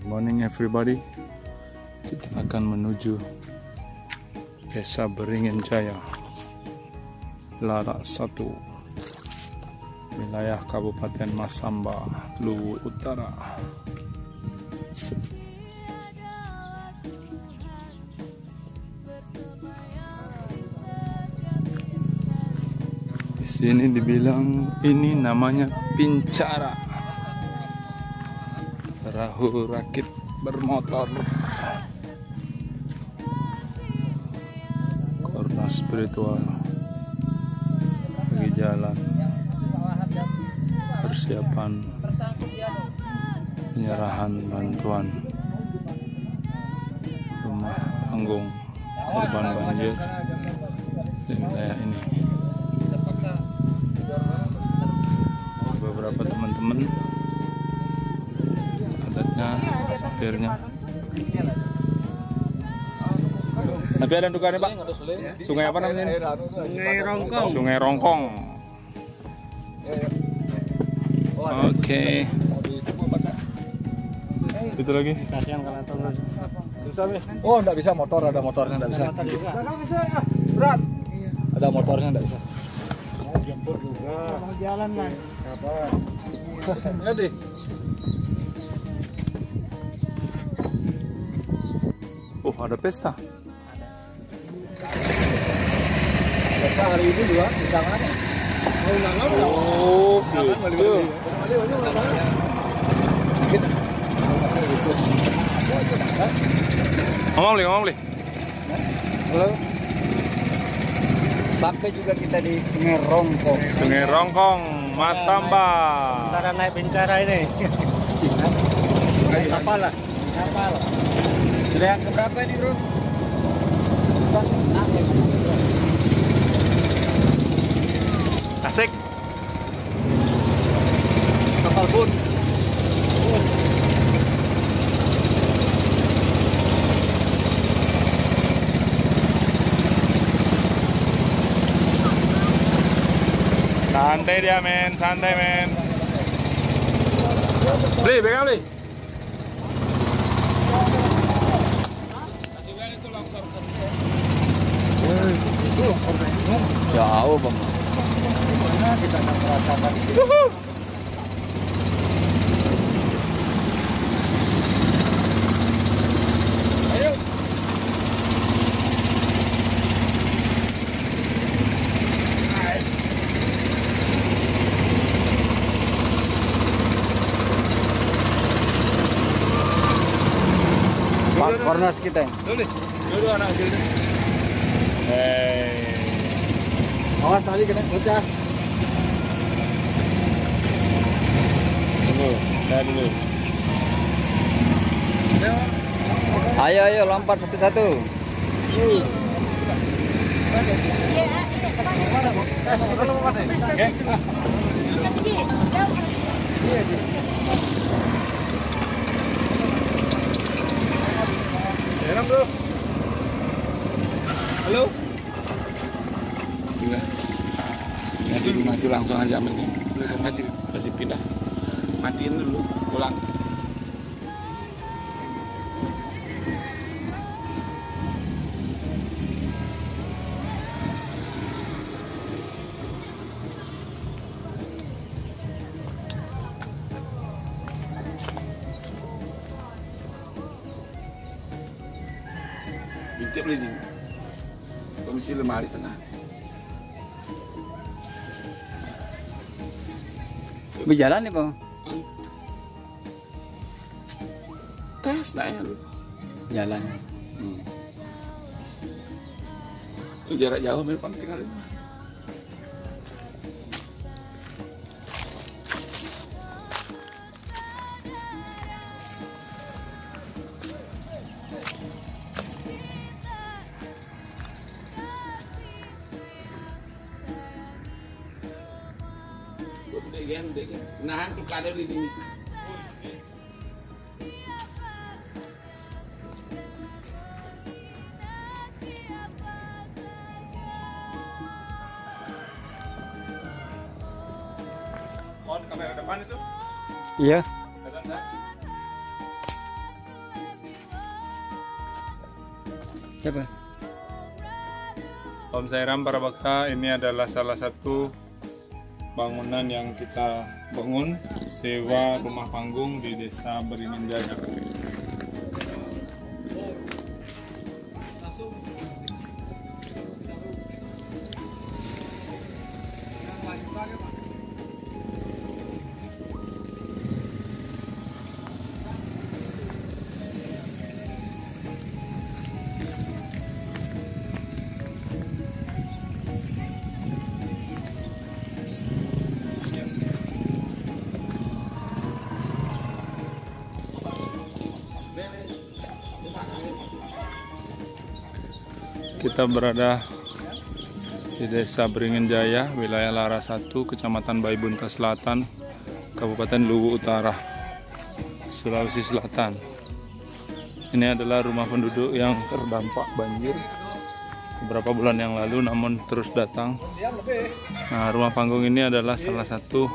Good morning everybody. Kita akan menuju Desa Beringin Jaya, Larak 1, wilayah Kabupaten Masamba, Luwu Utara. Di sini dibilang ini namanya Pincara, perahu rakit bermotor. Korna spiritual bagi jalan, persiapan penyerahan bantuan rumah panggung korban banjir di wilayah ini. Beberapa teman-teman, adatnya, supirnya. Tapi ada dukaan Pak? Sungai apa namanya? Sungai Rongkong. Sungai Rongkong. Oke. Itu lagi. Kasihan kalau turun. Oh, enggak bisa motor, ada motornya enggak bisa. Berat. Ada motornya enggak bisa. Mau jemput juga. Mau jalan, Mas. Apa? Jadi. Oh, ada pesta. Pesta hari ini juga undangannya. Oh, gitu. Ngomong beli. Halo. Sampai juga kita di Sungai Rongkong. Sungai Rongkong, Masamba. Cara naik Pincara ini. Kapal lah. Kapal. Sudah yang keberapa ini, Bro? Asik. Kapal pun. Santai dia men, santai men. Beli, pegang beli. Jauh, Bang. Mana kita akan merasakan itu? Ayo. Pak Kornas kita. Dulu anak kecil. Awas tali kena pecah. Tunggu, saya dulu. Ayo lompat satu-satu. Halo. Sudah. Nanti maju langsung aja ambilnya. Masih pindah. Matiin dulu, pulang. Bincip ini. Komisi lemari tengah. Berjalan nih, Bang. Tes dah ya lu. Jalan. Lu jarak jauh memang penting kali. Degen. Nah, itu kada di sini. On kamera depan itu. Iya. Kelihatan, Siapa? Om Sairam para bakta, ini adalah salah satu bangunan yang kita bangun sewa rumah panggung di Desa Beringin Jaya. Kita berada di Desa Beringin Jaya, wilayah Lara 1, Kecamatan Baibunta Selatan, Kabupaten Luwu Utara, Sulawesi Selatan. Ini adalah rumah penduduk yang terdampak banjir beberapa bulan yang lalu, namun terus datang. Nah, rumah panggung ini adalah salah satu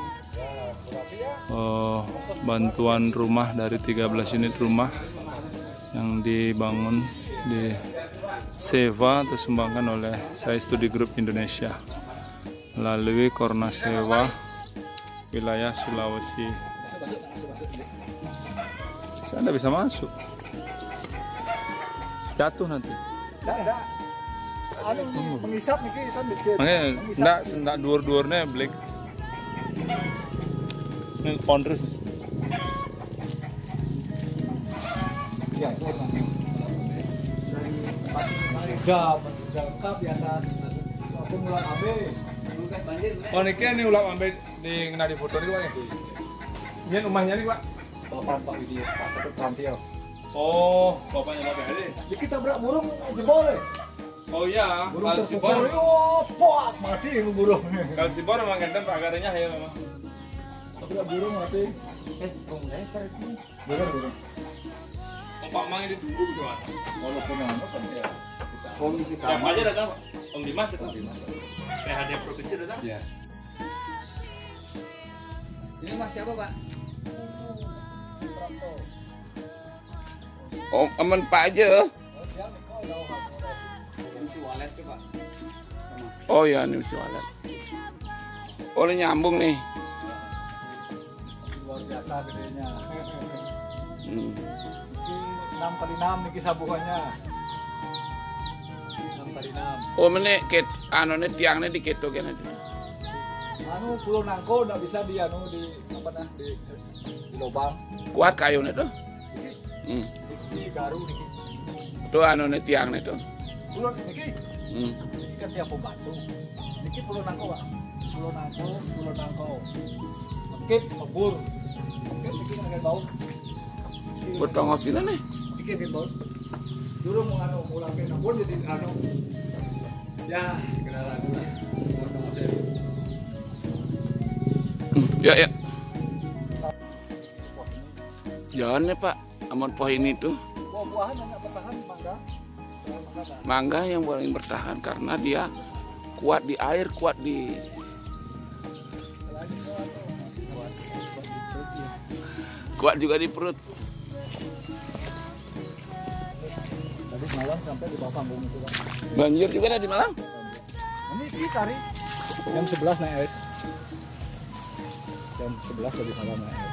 bantuan rumah dari 13 unit rumah yang dibangun di sewa atau sumbangkan oleh Saya Studi Group Indonesia melalui Kornas Sewa wilayah Sulawesi. Saya tidak bisa masuk, jatuh nanti. Mengisap nih kan dicet. Makanya enggak dur-durnya blik. Ini pondres. Ya, lengkap di atas. Aku mulai ambil. Oh, ini ulah ambil di ngena di foto ini, Pak. Ini rumahnya nih, Pak. Bapak Widya, Pak Ketut Rantio. Oh, bapaknya Pak Hadi. Jadi kita berak burung jebol. Oh iya, Burung kalau terpukul. sibor. Oh, puak mati itu burung. Kalau sibor memang ganteng Pak Gadanya ya memang. Berak burung mati. Burung. Pak Mang ditunggu gitu, Pak. Walaupun anu kan ya. Siapa aja datang, Pak? Om Dimas itu. PHD provinsi datang? Iya. Ini Mas siapa, Pak? Om aman Pak aja. Ini si Walet tuh, Pak. Oh ya, ini mesti walet. Oh, ini nyambung nih. Luar biasa gedenya. Hmm. 6x6 nih sabuhannya. 6x6. Oh, ini anu nih tiangnya diketo kene. Anu pulau nangko nggak bisa di anu di apa nah di lubang. Kuat kayunya tuh. Di garu nih. Tuh anu nih tiangnya tuh. Pulau niki. Hmm. Kan tiap pembantu. Niki pulau nangko, Pak. Pulau nangko. Mekit mebur. Mekit niki nggak bau. Potong osina nih. Niki nggak bau. Dulu mau anu mulai ke nabur jadi anu. Ya, kenalan dulu. Ya. Jangan nih Pak, aman poh ini tuh. Buah-buahan hanya bertahan mangga. Mangga yang paling bertahan karena dia kuat di air, kuat di juga di perut. Tadi malam sampai di bawah panggung itu, Pak. Banjir juga ada di Malang. Ini ditarik. Jam 11 naik air. Jam 11 tadi malam naik air.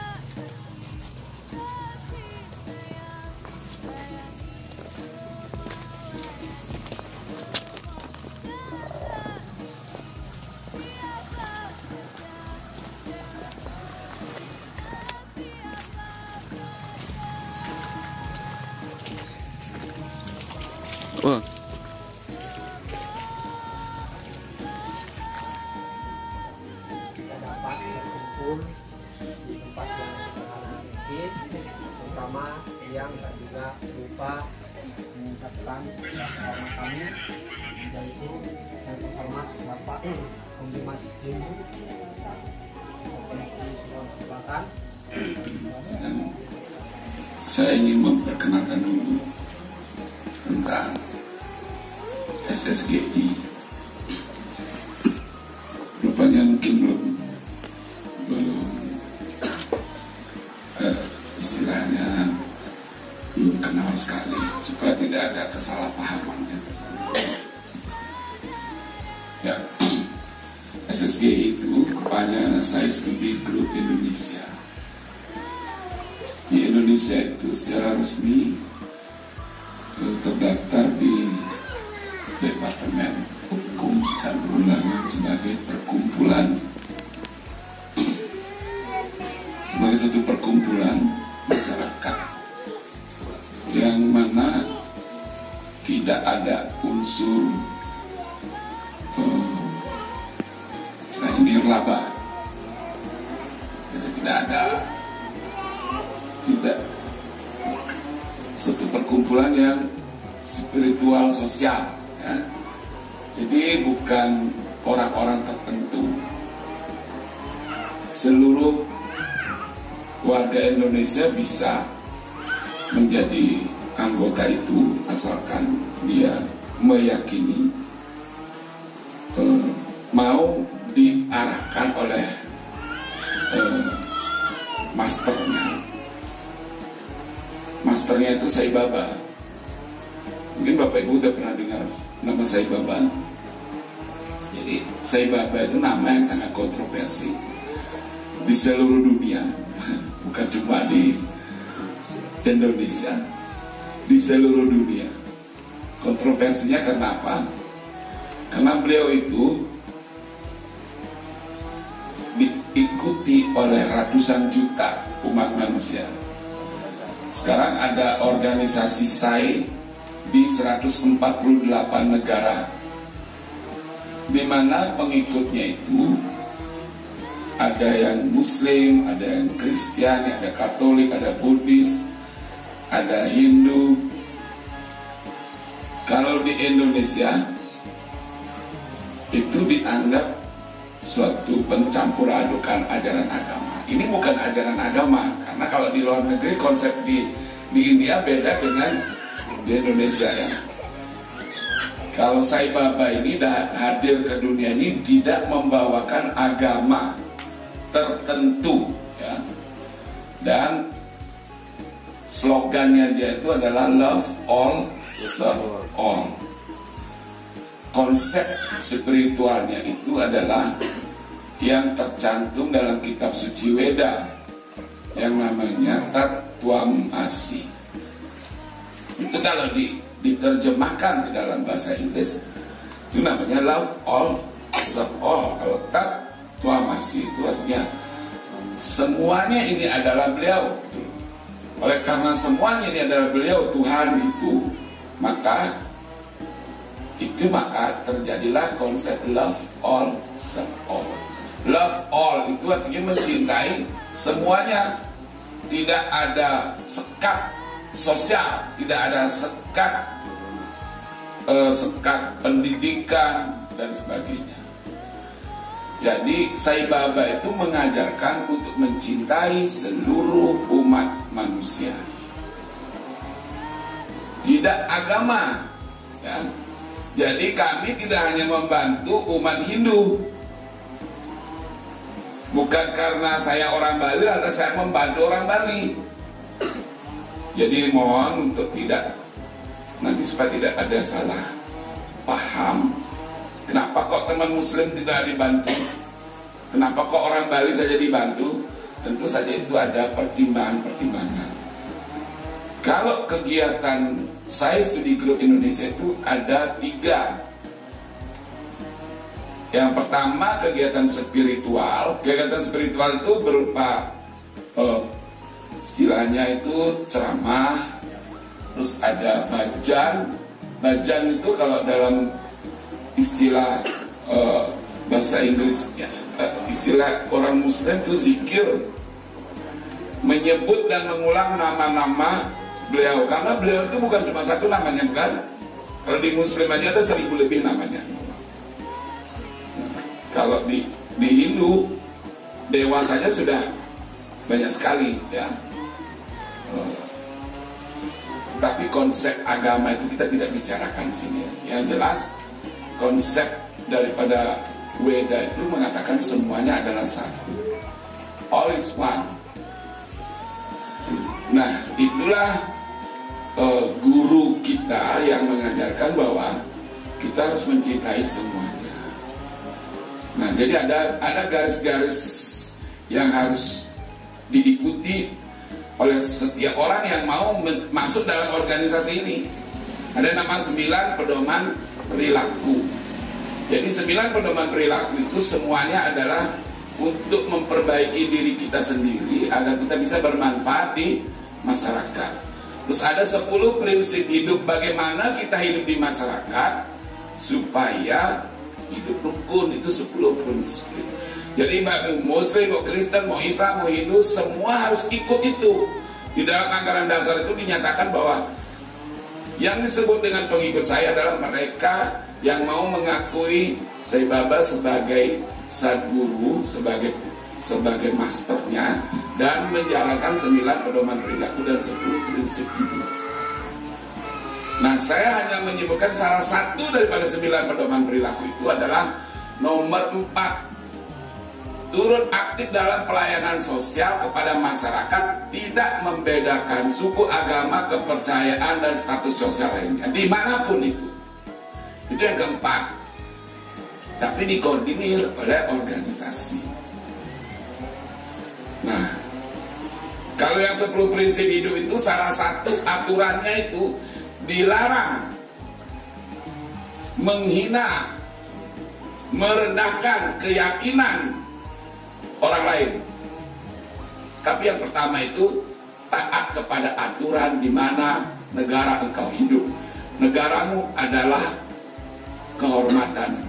Oh. Dapat berkumpul di tempat yang sedikit, terutama yang tak juga lupa mengucapkan selamat kami dari sini yang terhormat Bapak Om Dimas Jimbu Provinsi Sulawesi Selatan. Saya ingin memperkenalkan dulu tentang SSGI. Rupanya mungkin belum istilahnya belum kenal sekali supaya tidak ada kesalahpahaman. Ya, SSG itu kepanjangan Saya Studi Grup Indonesia. Di Indonesia itu secara resmi terdaftar di Departemen Hukum dan Perundangan sebagai perkumpulan, sebagai satu perkumpulan masyarakat yang mana tidak ada unsur nirlaba, jadi tidak ada, tidak suatu perkumpulan yang spiritual sosial, ya. Jadi bukan orang-orang tertentu, seluruh warga Indonesia bisa menjadi anggota itu asalkan dia meyakini, mau diarahkan oleh masternya. Masternya itu Sai Baba. Mungkin Bapak Ibu udah pernah dengar nama Sai Baba. Jadi Sai Baba itu nama yang sangat kontroversi di seluruh dunia, bukan cuma di Indonesia, di seluruh dunia. Kontroversinya karena apa? Karena beliau itu diikuti oleh ratusan juta umat manusia. Sekarang ada organisasi Sai di 148 negara, di mana pengikutnya itu ada yang Muslim, ada yang Kristen, ada Katolik, ada Buddhis, ada Hindu. Kalau di Indonesia itu dianggap suatu pencampur adukan ajaran agama. Ini bukan ajaran agama, karena kalau di luar negeri konsep di India beda dengan di Indonesia, ya. Kalau Sai Baba ini hadir ke dunia ini tidak membawakan agama tertentu, ya. Dan slogannya dia itu adalah love all, serve all. Konsep spiritualnya itu adalah yang tercantum dalam kitab suci Weda yang namanya Tattwam Asi. Itu kalau diterjemahkan ke dalam bahasa Inggris itu namanya love all, serve all. Kalau Tattwam Asi itu artinya semuanya ini adalah beliau. Oleh karena semuanya ini adalah beliau, Tuhan itu, maka terjadilah konsep love all, serve all. Love all itu artinya mencintai semuanya, tidak ada sekat sosial, tidak ada sekat pendidikan dan sebagainya. Jadi Sai Baba itu mengajarkan untuk mencintai seluruh umat manusia, tidak agama, ya. Jadi kami tidak hanya membantu umat Hindu, bukan karena saya orang Bali lalu saya membantu orang Bali. Jadi mohon untuk tidak, nanti supaya tidak ada salah paham. Kenapa kok teman Muslim tidak dibantu? Kenapa kok orang Bali saja dibantu? Tentu saja itu ada pertimbangan-pertimbangan. Kalau kegiatan Sai Studi Grup Indonesia itu ada 3. Yang pertama kegiatan spiritual. Kegiatan spiritual itu berupa istilahnya itu ceramah, terus ada bajan. Bajan itu kalau dalam istilah bahasa Inggris, ya, istilah orang Muslim itu zikir, menyebut dan mengulang nama-nama beliau, karena beliau itu bukan cuma satu namanya, kan? Kalau di Muslim aja ada 1000 lebih namanya. Kalau di Hindu dewa saja sudah banyak sekali, ya. Tapi konsep agama itu kita tidak bicarakan di sini. Yang jelas konsep daripada Weda itu mengatakan semuanya adalah satu, all is one. Nah, itulah guru kita yang mengajarkan bahwa kita harus mencintai semuanya. Nah, jadi ada garis-garis yang harus diikuti oleh setiap orang yang mau masuk dalam organisasi ini. Ada nama 9 pedoman perilaku. Jadi 9 pedoman perilaku itu semuanya adalah untuk memperbaiki diri kita sendiri agar kita bisa bermanfaat di masyarakat. Terus ada 10 prinsip hidup bagaimana kita hidup di masyarakat supaya hidup rukun. Itu 10 prinsip. Jadi mau Muslim, mau Kristen, mau Islam, mau Hindu, semua harus ikut itu. Di dalam anggaran dasar itu dinyatakan bahwa yang disebut dengan pengikut saya adalah mereka yang mau mengakui Sai Baba sebagai sadguru, sebagai masternya, dan menjalankan 9 pedoman perilaku dan 10 prinsip hidup. Nah, saya hanya menyebutkan salah satu daripada 9 pedoman perilaku itu adalah nomor 4. Turut aktif dalam pelayanan sosial kepada masyarakat, tidak membedakan suku, agama, kepercayaan, dan status sosial lainnya, dimanapun itu. Itu yang keempat. Tapi dikoordinir oleh organisasi. Nah, kalau yang 10 prinsip hidup itu salah satu aturannya itu dilarang menghina, merendahkan keyakinan orang lain. Tapi yang pertama itu taat kepada aturan di mana negara engkau hidup. Negaramu adalah kehormatan.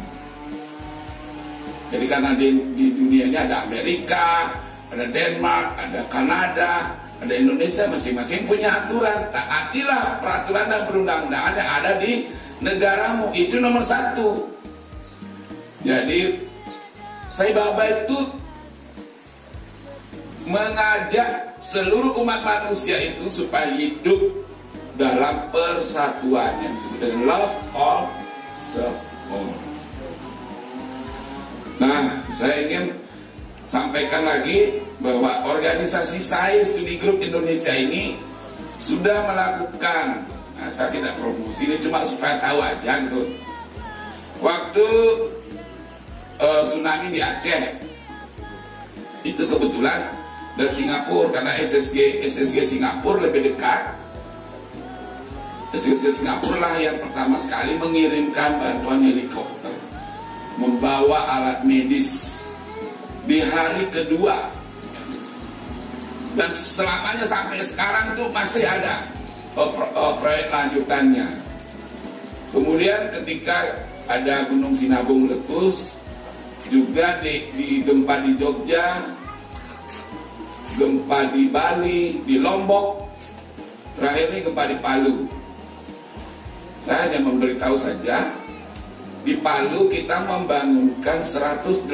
Jadi karena di dunia ini ada Amerika, ada Denmark, ada Kanada, ada Indonesia, masing-masing punya aturan. Taatilah peraturan dan perundang-undangan yang ada di negaramu. Itu nomor 1. Jadi Sai Baba itu mengajak seluruh umat manusia itu supaya hidup dalam persatuan yang disebut dengan love all, serve all. Nah, saya ingin sampaikan lagi bahwa organisasi Sai Studi Group Indonesia ini sudah melakukan, nah, saya tidak promosi, ini cuma supaya tahu aja gitu. Waktu tsunami di Aceh itu kebetulan dari Singapura, karena SSG Singapura lebih dekat. SSG Singapura lah yang pertama sekali mengirimkan bantuan helikopter, membawa alat medis di hari kedua, dan selamanya sampai sekarang tuh masih ada proyek lanjutannya. Kemudian ketika ada Gunung Sinabung meletus, juga di gempa di Jogja, gempa di Bali, di Lombok, terakhir ini gempa di Palu. Saya hanya memberitahu saja, di Palu kita membangunkan 108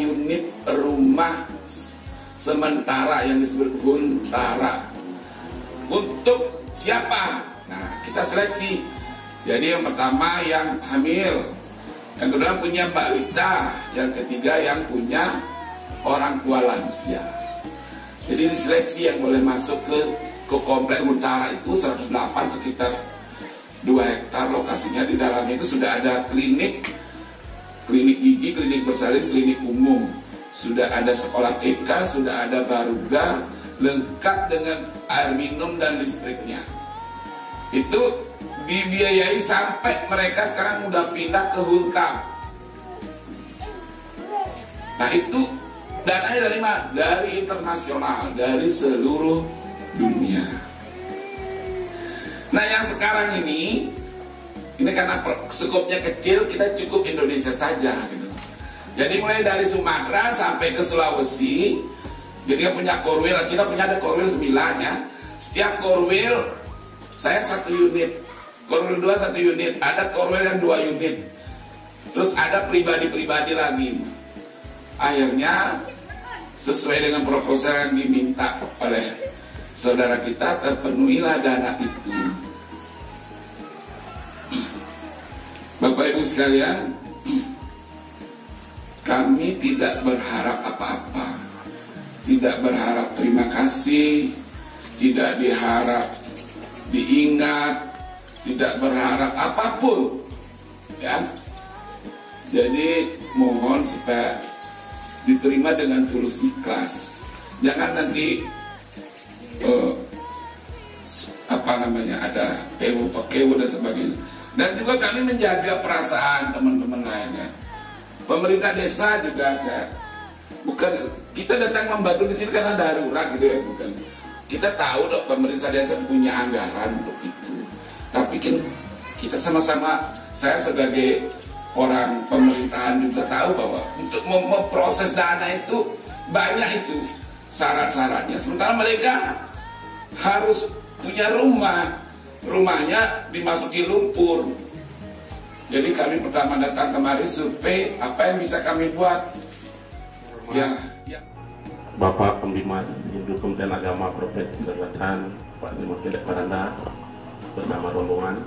unit rumah sementara yang disebut Huntara. Untuk siapa? Nah, kita seleksi. Jadi yang pertama yang hamil, yang kedua punya balita, yang ketiga yang punya orang tua lansia. Jadi diseleksi yang boleh masuk ke komplek Huntara itu 108, sekitar 2 hektar lokasinya. Di dalamnya itu sudah ada klinik gigi, klinik bersalin, klinik umum. Sudah ada sekolah TK, sudah ada baruga, lengkap dengan air minum dan listriknya. Itu dibiayai sampai mereka sekarang udah pindah ke Huntam. Nah itu dananya dari mana? Dari internasional, dari seluruh dunia. Nah yang sekarang ini karena skopnya kecil, kita cukup Indonesia saja gitu. Jadi mulai dari Sumatera sampai ke Sulawesi, jadi punya korwil, kita punya ada korwil 9 ya. Setiap korwil saya 1 unit, korwil 2 1 unit, ada korwil yang 2 unit. Terus ada pribadi-pribadi lagi. Akhirnya sesuai dengan proposal yang diminta oleh saudara kita, terpenuhilah dana itu. Bapak Ibu sekalian, kami tidak berharap apa-apa, tidak berharap terima kasih, tidak diharap diingat, tidak berharap apapun, ya. Jadi mohon supaya diterima dengan tulus ikhlas. Jangan nanti ada pewo dan sebagainya. Dan juga kami menjaga perasaan teman-teman lainnya. Pemerintah desa juga kita datang membantu di sini karena darurat gitu ya, bukan. Kita tahu dong pemerintah desa punya anggaran untuk itu. Tapi kita sama-sama, saya sebagai orang pemerintahan juga tahu bahwa untuk memproses dana itu banyak itu syarat-syaratnya. Sementara mereka harus punya rumahnya dimasuki lumpur. Jadi kami pertama datang kemari survei apa yang bisa kami buat. Ya. Bapak Pembimas Hindu Kementerian Agama Provinsi Selatan, Pak Simon Kedek Paranda bersama rombongan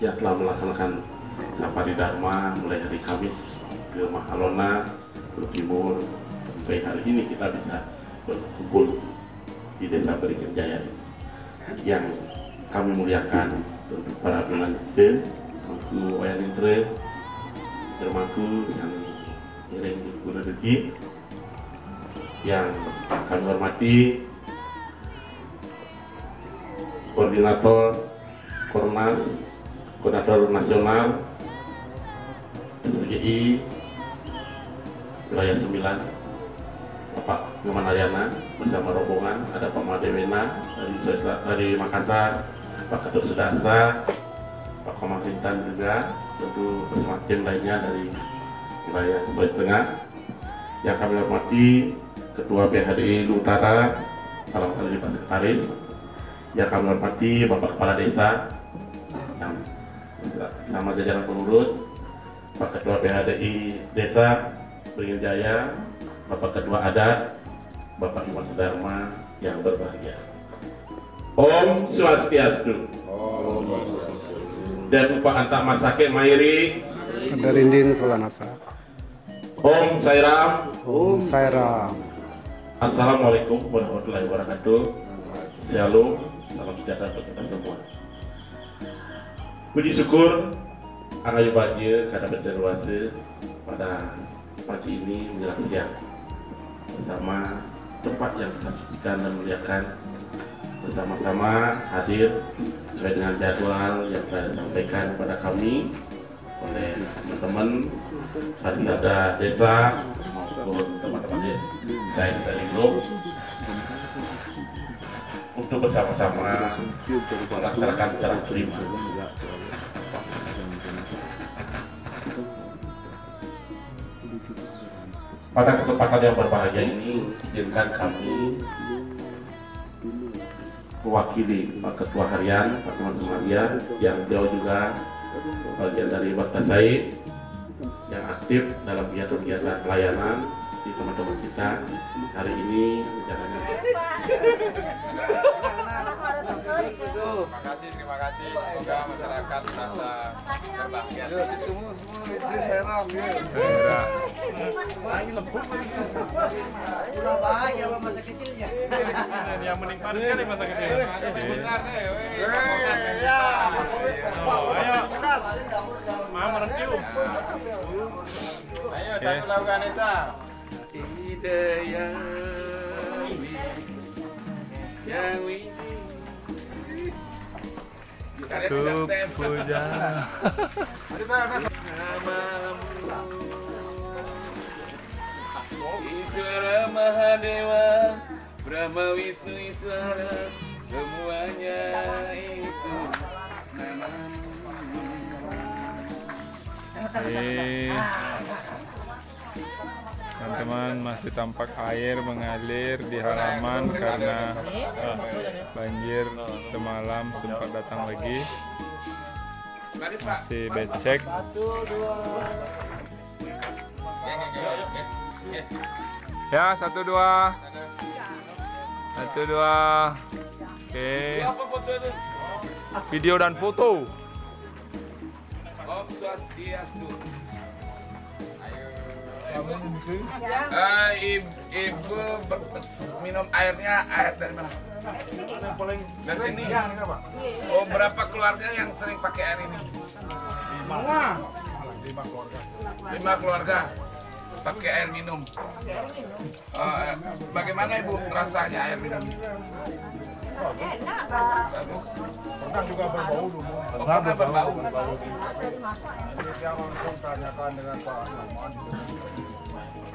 yang telah melaksanakan Safari Dharma mulai hari Kamis ke Mahalona, ke Timur, sampai hari ini kita bisa berkumpul di Desa Beringin Jaya yang kami muliakan untuk para penanti, Mangku Wayan Intre, Dermaku yang Iring Guna Rezeki, yang kami hormati Koordinator Kornas, Koordinator Nasional SRGI Wilayah 9, Bapak Nyoman Aryana bersama rombongan, ada Pak Madewena dari Makassar, Pak Ketua Sudarsa, Pak Komandan juga, tentu bersama tim lainnya dari wilayah Sulawesi Tengah. Yang kami hormati Ketua PHDI Utara, salam kali Pak Sekretaris. Yang kami hormati Bapak Kepala Desa, yang nama jajaran pengurus, Pak Ketua PHDI Desa Beringin Jaya, Bapak Ketua Adat, Bapak Iwan Sudarma yang berbahagia. Om Swastiastu. Dan Upah Antak Masake Mairi. Darindin Solanasa. Om Sairam. Om Sairam. Assalamualaikum warahmatullahi wabarakatuh. Shalom, salam sejahtera untuk kita semua. Puji syukur Angayu Bahagia karena berceluasa pada pagi ini menjelang siang bersama tempat yang kita sucikan dan muliakan, bersama-sama hadir sesuai dengan jadwal yang telah disampaikan kepada kami oleh teman-teman Sarjana Desa maupun teman-teman saya dari grup untuk bersama-sama melaksanakan secara terima. Pada kesempatan yang berbahagia ini, izinkan kami mewakili Pak Ketua Harian, Pak Teman Semaria, yang beliau juga bagian dari Bakta Said yang aktif dalam kegiatan pelayanan di teman-teman kita hari ini rencananya. Terima kasih. Semoga masyarakat merasa berbahagia. Semua itu saya ram ya. Udah bahagia masa kecilnya. Yang menikmati sekali masa kecil. Ayo. Mama review. Ayo satu lagu Ganesha. Tuh puja. Iswara Mahadewa, Brahma Wisnu Iswara, semuanya itu teman-teman, masih tampak air mengalir di halaman karena banjir semalam sempat datang lagi. Masih becek. Ya, 1, 2. 1, 2. Oke. Video dan foto. Om Swastiastu. Ibu minum airnya air dari mana? Dari sini. Oh, berapa keluarga yang sering pakai air ini? Semua. 5 keluarga pakai air minum. Bagaimana Ibu rasanya air minum? Bagus. Pernah juga berbau dulu. Pernah berbau. Jadi dia langsung tanyakan dengan Pak Nyoman.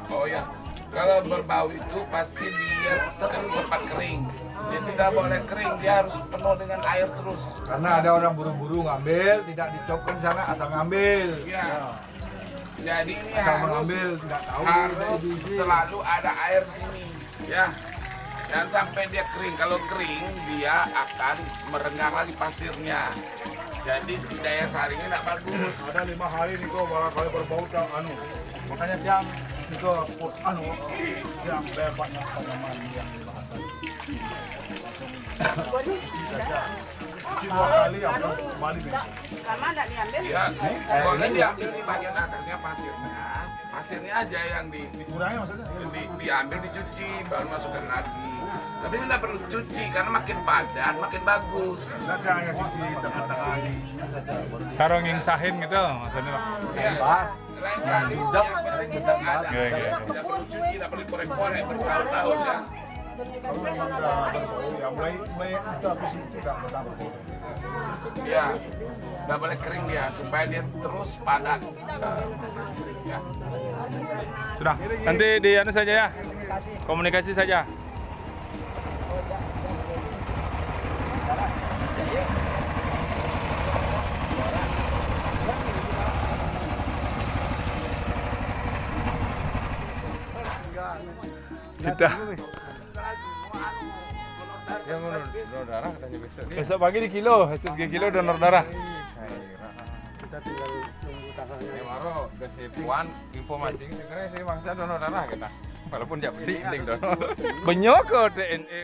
Oh ya, kalau berbau itu pasti dia kan sempat kering. Dia tidak boleh kering, dia harus penuh dengan air terus. Karena ada orang buru-buru ngambil, tidak dicopkan di sana asal ngambil. Ya. Jadi ini Asal harus mengambil, tidak tahu. harus selalu ada air di sini, ya. Dan sampai dia kering. Kalau kering, dia akan merenggang lagi pasirnya. Jadi daya saringnya tidak bagus. Ada 5 hari nih kok barangkali berbau tak anu. Makanya dia itu anu yang banyak tanaman yang dibahas. Dua kali apa kembali nih. Ya, boleh diambil di bagian atasnya pasirnya. Pasirnya aja yang Dikurangi maksudnya. diambil, dicuci, baru masukkan lagi. Tapi tidak perlu cuci karena makin padat, makin bagus. Tidak hanya cuci tengah-tengah ini. Karo ngingsahin gitu maksudnya Pak. Ya, lain kali yang penting sedang ada. Oke. Tidak perlu cuci, tidak perlu korek-korek bertahun-tahun ya. Kalau memang sudah berbau ya mulai itu habis itu tidak bertambah. Ya, nggak boleh kering dia supaya dia terus padat. Ya. Sudah. Nanti di anu saja ya. Komunikasi saja. Kita Yang menurut darah katanya besok pagi di kilo, SSG kilo donor darah. kita tinggal tunggu tanggalnya. Ya maro kesibuan informasi sebenarnya saya maksa donor darah kita. Walaupun tidak penting donor. Banyak ke TNE.